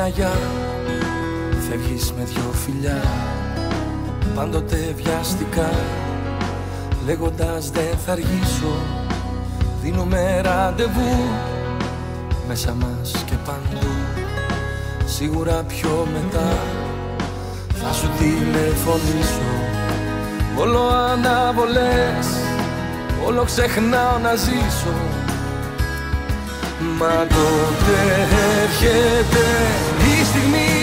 ένα γεια, φεύγεις με δυο φιλιά, πάντοτε βιαστικά, λέγοντας δεν θα αργήσω. Δίνουμε ραντεβού μέσα μας και παντού. Σίγουρα πιο μετά θα σου τηλεφωνήσω. Όλο αναβολές, όλο ξεχνάω να ζήσω. Μα τότε έρχεται η στιγμή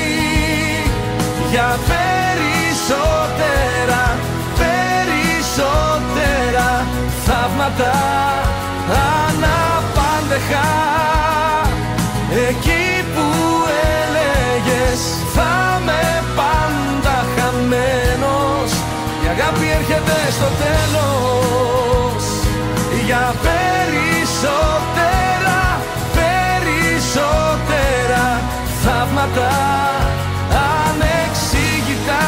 για περισσότερα, περισσότερα θαύματα αναπάντεχα. Εκεί που έλεγες θα με πάντα χαμένος, η αγάπη έρχεται στο τέλος. Για περισσότερα, περισσότερα θαύματα ανεξήγητα.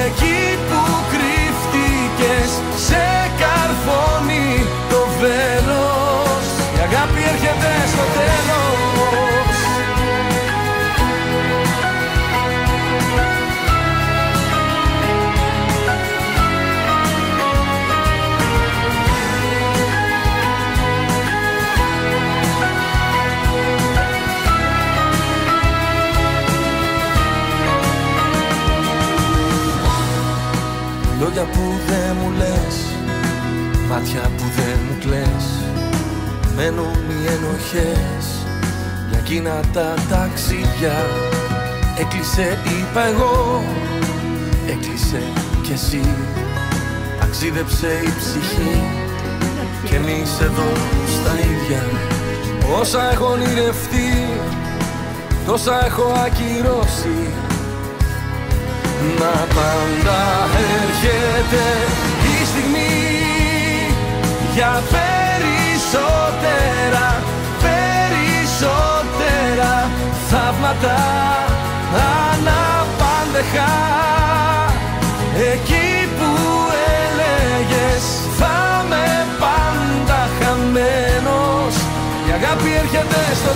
Εκεί που κρύφτηκες σε καρφώνει το βέλος, η αγάπη έρχεται στο τέλος. Λόγια που δεν μου λες, μάτια που δεν μου κλαις, μένουν οι ενοχές για εκείνα τα ταξίδια. Έκλεισε είπα εγώ, έκλεισε κι εσύ. Ταξίδεψε η ψυχή και εμείς εδώ στα ίδια. Όσα έχω ονειρευτεί, τόσα έχω ακυρώσει. Μα πάντα έρχεται η στιγμή για περισσότερα, περισσότερα θαύματα αναπάντεχα. Εκεί που έλεγες θα με πάντα χαμένος, η αγάπη έρχεται στο